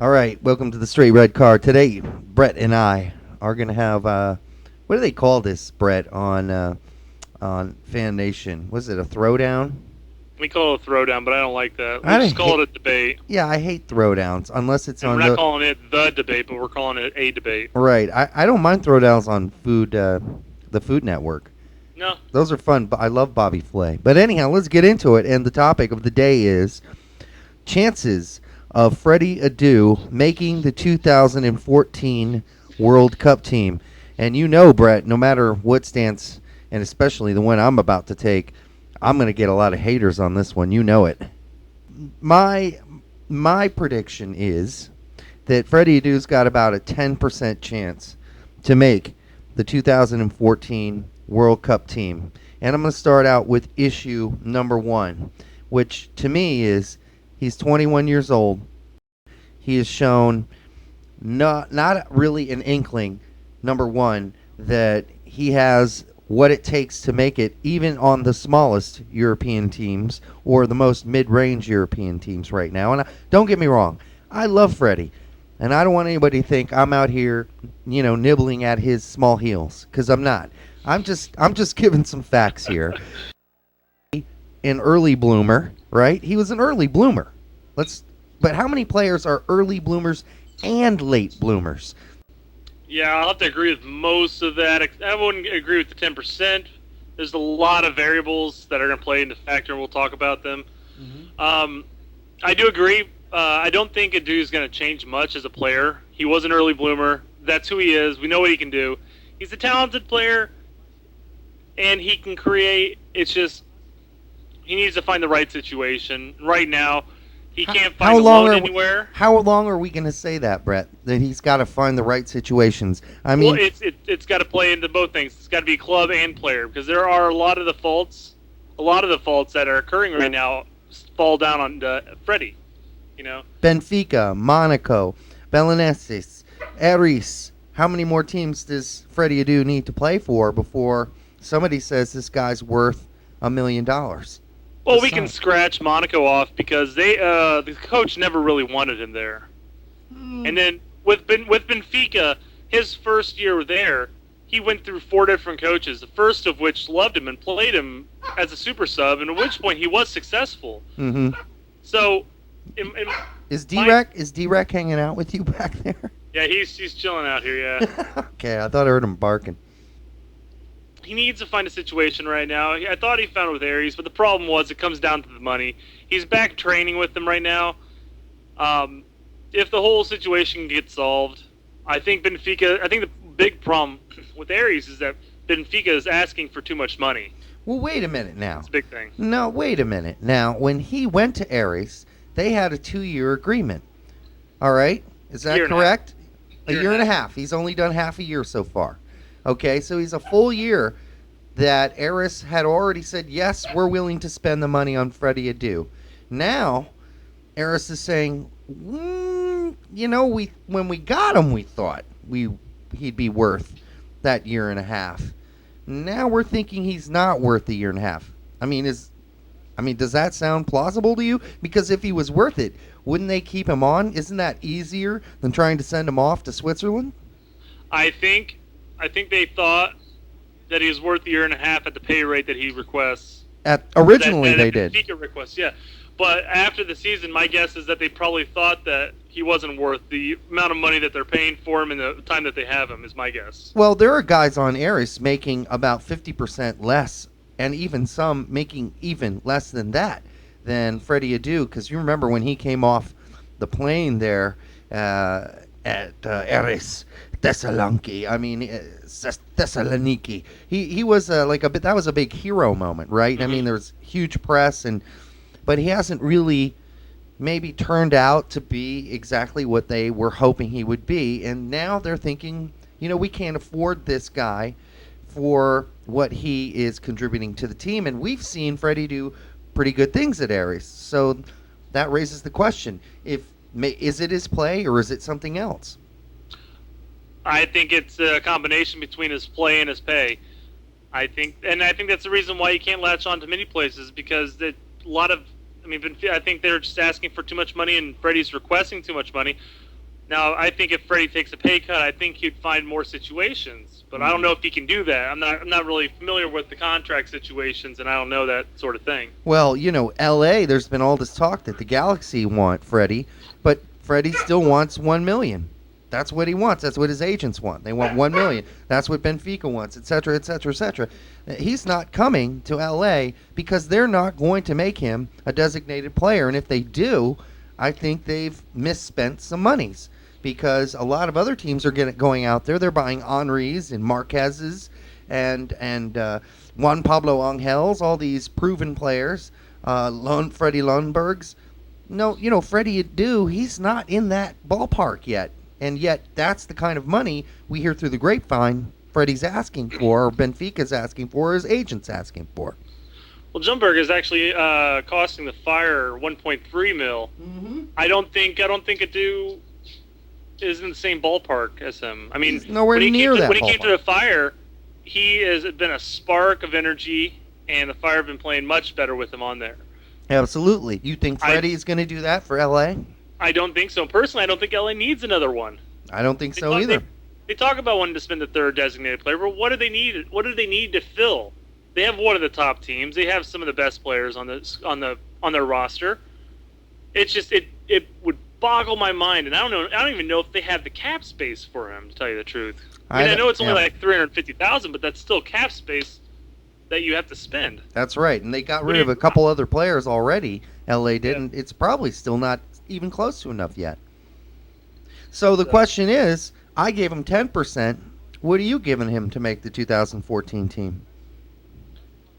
All right, welcome to the Straight Red Car. Today, Brett and I are going to have what do they call this, Brett, on Fan Nation? Was it a throwdown? We call it a throwdown, but I don't like that. We I just hate, call it a debate. yeah, I hate throwdowns unless it's And on we're not the calling it the debate, but we're calling it a debate. right. I don't mind throwdowns on the Food Network. No. Those are fun, but I love Bobby Flay. But anyhow, let's get into it. And the topic of the day is chances of Freddie Adu making the 2014 World Cup team. And you know, Brett, no matter what stance, and especially the one I'm about to take, I'm going to get a lot of haters on this one. You know it. My prediction is that Freddie Adu's got about a 10% chance to make the 2014 World Cup team. And I'm going to start out with issue number one, which to me is he's 21 years old. He has shown not really an inkling, number one, that he has what it takes to make it even on the smallest European teams or the most mid-range European teams right now. And don't get me wrong, I love Freddie. And I don't want anybody to think I'm out here, nibbling at his small heels, because I'm not. I'm just giving some facts here. An early bloomer, right? He was an early bloomer. But how many players are early bloomers and late bloomers? Yeah, I'll have to agree with most of that. I wouldn't agree with the 10%. There's a lot of variables that are going to play into factor, and we'll talk about them. Mm-hmm. I do agree. I don't think Adu is going to change much as a player. He was an early bloomer. That's who he is. We know what he can do. He's a talented player, and he can create. It's just he needs to find the right situation. Right now, he can't find a loan anywhere. How long are we going to say that, Brett? That he's got to find the right situations? I mean, well, it's got to play into both things. It's got to be club and player, because there are a lot of the faults that are occurring right now fall down on Freddie. Benfica, Monaco, Belenenses, Aris. How many more teams does Freddie Adu need to play for before somebody says this guy's worth $1 million? Well, we can scratch Monaco off because the coach never really wanted him there. And then with Benfica, his first year there, he went through 4 different coaches, the first of which loved him and played him as a super sub, and at which point he was successful. Mm-hmm. So, is D-Rec hanging out with you back there? Yeah, he's chilling out here, yeah. Okay, I thought I heard him barking. He needs to find a situation right now. I thought he found it with Aris, but the problem was it comes down to the money. He's back training with them right now. If the whole situation gets solved, I think the big problem with Aris is that Benfica is asking for too much money. Well, wait a minute now. It's a big thing. No, wait a minute. Now, when he went to Aris, they had a 2-year agreement. All right? Is that correct? A year and a half. He's only done half a year so far. Okay, so he's a full year that Aris had already said, yes, we're willing to spend the money on Freddie Adu. Now, Aris is saying, when we got him, we thought he'd be worth that year and a half. Now we're thinking he's not worth the year and a half. I mean, does that sound plausible to you? Because if he was worth it, wouldn't they keep him on? Isn't that easier than trying to send him off to Switzerland? I think they thought that he was worth a year and a half at the pay rate that he requests. Originally, they did. Benfica requests, yeah. But after the season, my guess is that they probably thought that he wasn't worth the amount of money that they're paying for him and the time that they have him, is my guess. Well, there are guys on Aris making about 50% less, and even some making even less than that than Freddie Adu, because you remember when he came off the plane there at Aris, Thessaloniki. He was that was a big hero moment, right? Mm-hmm. I mean, there was huge press, but he hasn't really maybe turned out to be exactly what they were hoping he would be. And now they're thinking, we can't afford this guy for what he is contributing to the team. And we've seen Freddie do pretty good things at Aris. So that raises the question, is it his play or is it something else? I think it's a combination between his play and his pay. I think that's the reason why he can't latch on to many places, because I think they're just asking for too much money and Freddie's requesting too much money. Now, I think if Freddie takes a pay cut, I think he'd find more situations. But I don't know if he can do that. I'm not really familiar with the contract situations, and I don't know that sort of thing. Well, L.A., there's been all this talk that the Galaxy want Freddie, but Freddie still wants $1 million. That's what he wants. That's what his agents want. They want $1 million. That's what Benfica wants, et cetera, et cetera, et cetera. He's not coming to L.A. because they're not going to make him a designated player. And if they do, I think they've misspent some monies because a lot of other teams are going out there. They're buying Henrys and Marquez's and Juan Pablo Angels, all these proven players, Freddie Ljungbergs. No, Freddie he's not in that ballpark yet. And yet, that's the kind of money we hear through the grapevine Freddie's asking for, or Benfica's asking for, or his agent's asking for. Well, Ljungberg is actually costing the Fire 1.3 mil. Mm-hmm. I don't think Adu is in the same ballpark as him. I mean, he's nowhere near that. When he came to the Fire, he has been a spark of energy, and the Fire have been playing much better with him on there. Absolutely. You think Freddie's going to do that for L.A.? I don't think so. Personally, I don't think LA needs another one. I don't think so either. They talk about wanting to spend the third designated player, but what do they need? What do they need to fill? They have one of the top teams. They have some of the best players on their roster. It's just it would boggle my mind, and I don't even know if they have the cap space for him, to tell you the truth. I know it's only like $350,000, but that's still cap space that you have to spend. That's right, and they got rid of a couple other players already. LA didn't. Yeah. It's probably still not even close to enough yet. So the question is, I gave him 10%. What are you giving him to make the 2014 team?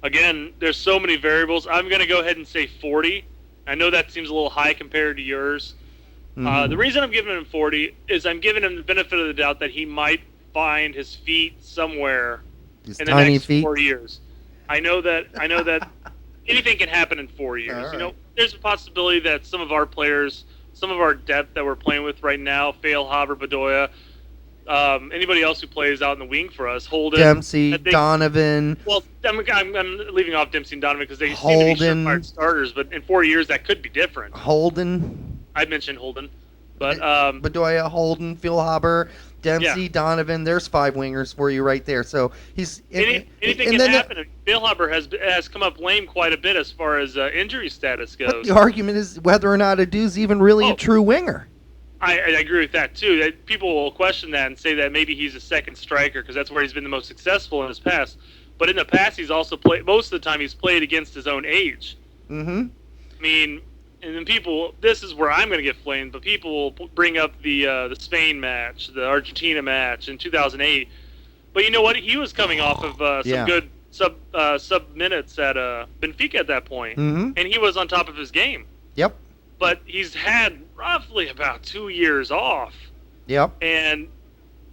Again, there's so many variables. I'm going to go ahead and say 40. I know that seems a little high compared to yours. Mm-hmm. The reason I'm giving him 40 is I'm giving him the benefit of the doubt that he might find his feet somewhere in the next 4 years. I know that anything can happen in 4 years. Right. There's a possibility that some of our players, some of our depth that we're playing with right now, Feilhaber, Bedoya, anybody else who plays out in the wing for us, Holden, Dempsey, Donovan. Well, I'm leaving off Dempsey and Donovan because they Holden, seem to be surefire starters, but in 4 years that could be different. Holden. I mentioned Holden, but Bedoya, Holden, Feilhaber, Dempsey, Donovan. There's 5 wingers for you right there. So he's anything can happen. Feilhaber has come up lame quite a bit as far as injury status goes. But the argument is whether or not Adu's even really a true winger. I agree with that too. People will question that and say that maybe he's a second striker because that's where he's been the most successful in his past. But in the past, he's also played most of the time. He's played against his own age. Mm-hmm. I mean. And then this is where I'm going to get flamed, but people will bring up the Spain match, the Argentina match in 2008. But you know what? He was coming off of some good sub minutes at Benfica at that point, mm-hmm. and he was on top of his game. Yep. But he's had roughly about 2 years off. Yep. And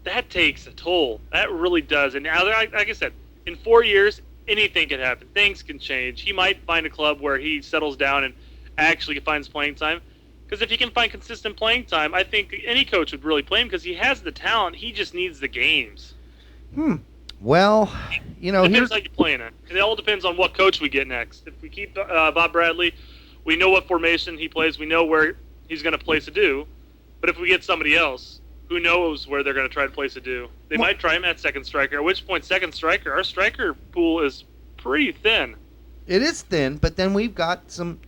that takes a toll. That really does. And now, like I said, in 4 years, anything can happen. Things can change. He might find a club where he settles down and actually finds playing time, because if he can find consistent playing time, I think any coach would really play him because he has the talent. He just needs the games. Well, it depends how you playing it. It all depends on what coach we get next. If we keep Bob Bradley, we know what formation he plays. We know where he's going to place Adu. But if we get somebody else, who knows where they're going to try to place Adu? They might try him at second striker. At which point, second striker, our striker pool is pretty thin. It is thin, but then we've got some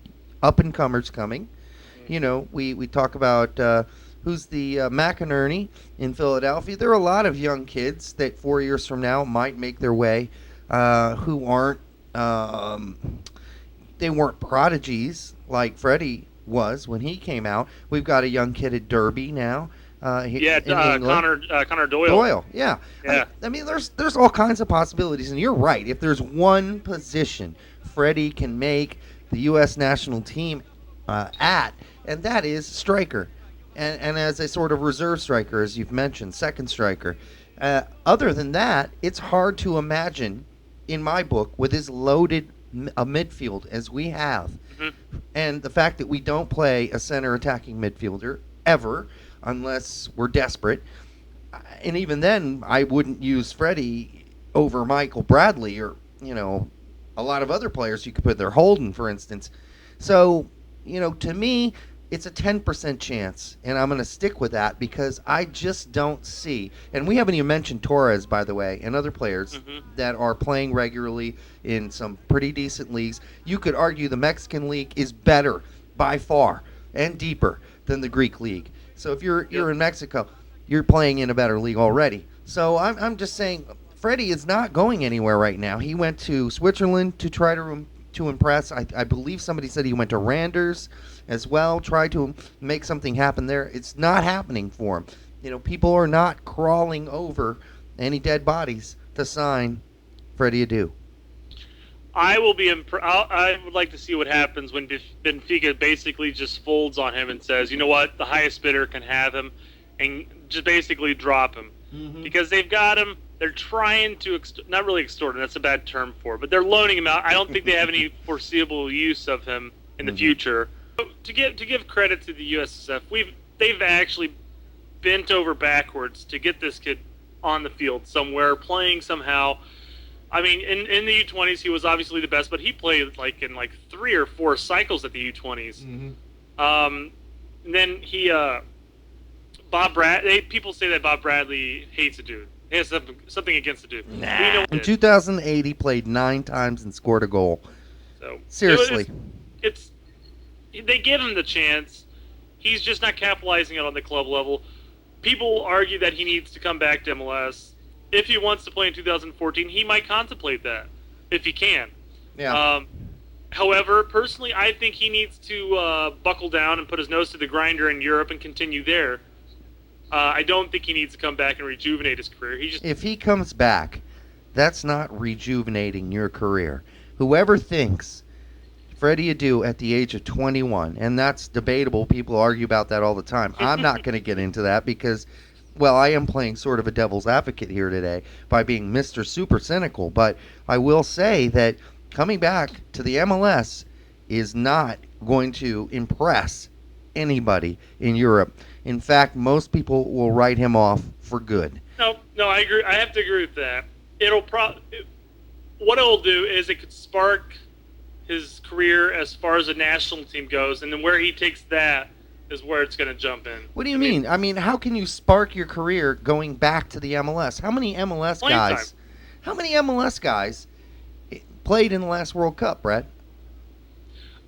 up-and-comers coming. We talk about who's the McInerney in Philadelphia. There are a lot of young kids that 4 years from now might make their way who aren't they weren't prodigies like Freddie was when he came out. We've got a young kid at Derby now. Connor Doyle. Doyle, yeah. I mean, there's all kinds of possibilities, and you're right. If there's one position Freddie can make the U.S. national team and that is striker, and as a sort of reserve striker, as you've mentioned, second striker. Other than that, it's hard to imagine, in my book, with as loaded a midfield as we have, and the fact that we don't play a center attacking midfielder ever, unless we're desperate, and even then, I wouldn't use Freddie over Michael Bradley or a lot of other players you could put there, Holden, for instance. So, to me, it's a 10% chance, and I'm going to stick with that because I just don't see. And we haven't even mentioned Torres, by the way, and other players that are playing regularly in some pretty decent leagues. You could argue the Mexican league is better by far and deeper than the Greek league. So if you're in Mexico, you're playing in a better league already. So I'm just saying, Freddie is not going anywhere right now. He went to Switzerland to try to impress. I believe somebody said he went to Randers as well, try to make something happen there. It's not happening for him. You know, people are not crawling over any dead bodies to sign Freddie Adu. I will be. I would like to see what happens when Benfica basically just folds on him and says, "You know what? The highest bidder can have him," and just basically drop him because they've got him. They're trying to not really extort him. That's a bad term for it, but they're loaning him out. I don't think they have any foreseeable use of him in the future. To give credit to the USSF, they've actually bent over backwards to get this kid on the field somewhere, playing somehow. I mean, in the U20s, he was obviously the best, but he played in 3 or 4 cycles at the U20s. And then people say that Bob Bradley hates the dude. He has something against the dude. Nah. In 2008, he played 9 times and scored a goal. So seriously, they give him the chance. He's just not capitalizing it on the club level. People argue that he needs to come back to MLS. If he wants to play in 2014, he might contemplate that if he can. Yeah. However, personally, I think he needs to buckle down and put his nose to the grinder in Europe and continue there. I don't think he needs to come back and rejuvenate his career. If he comes back, that's not rejuvenating your career. Whoever thinks Freddie Adu at the age of 21, and that's debatable. People argue about that all the time. I'm not going to get into that because, well, I am playing sort of a devil's advocate here today by being Mr. Super Cynical. But I will say that coming back to the MLS is not going to impress anybody in Europe. In fact, most people will write him off for good. No, I agree. I have to agree with that. What it'll do is it could spark his career as far as the national team goes, and then where he takes that is where it's going to jump in. What do you mean? I mean, how can you spark your career going back to the MLS? How many MLS guys played in the last World Cup, Brett?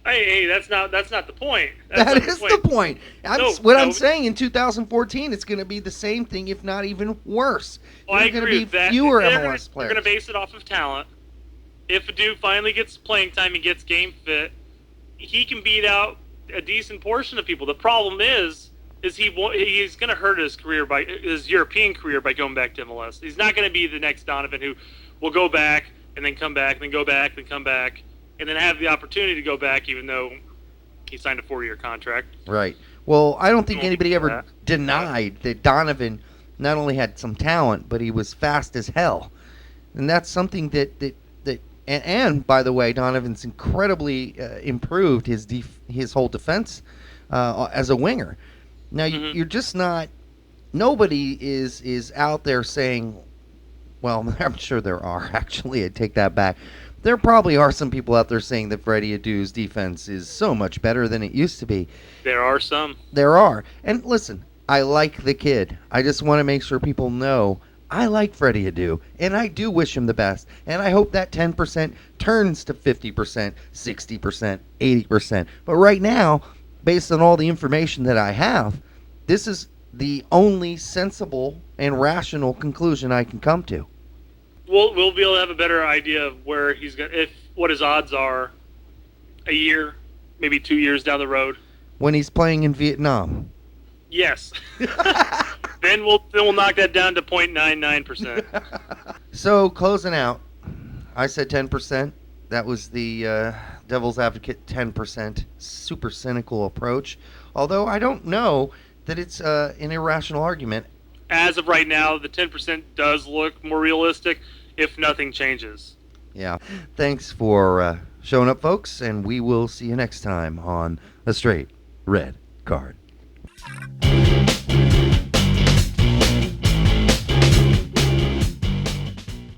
Hey, that's not the point. That is the point. I'm saying in 2014, it's going to be the same thing, if not even worse. Well, I agree with that. Fewer MLS players. They're going to base it off of talent. If a dude finally gets playing time and gets game fit, he can beat out a decent portion of people. The problem is he's going to hurt his European career by going back to MLS. He's not going to be the next Donovan who will go back and then come back and then go back and come back and then have the opportunity to go back even though he signed a 4-year contract. Right. Well, I don't think anybody ever denied that Donovan not only had some talent, but he was fast as hell. And that's something that And by the way, Donovan's incredibly improved his whole defense as a winger. Now you're just not. Nobody is out there saying, well, I'm sure there are. Actually, I take that back. There probably are some people out there saying that Freddie Adu's defense is so much better than it used to be. There are some. There are. And listen, I like the kid. I just want to make sure people know I like Freddie Adu, and I do wish him the best. And I hope that 10% turns to 50%, 60%, 80%. But right now, based on all the information that I have, this is the only sensible and rational conclusion I can come to. We'll be able to have a better idea of where he's going, what his odds are a year, maybe 2 years down the road. When he's playing in Vietnam. Yes. Then we'll knock that down to 0.99%. So closing out, I said 10%. That was the devil's advocate 10% super cynical approach. Although I don't know that it's an irrational argument. As of right now, the 10% does look more realistic if nothing changes. Yeah. Thanks for showing up, folks, and we will see you next time on A Straight Red Card.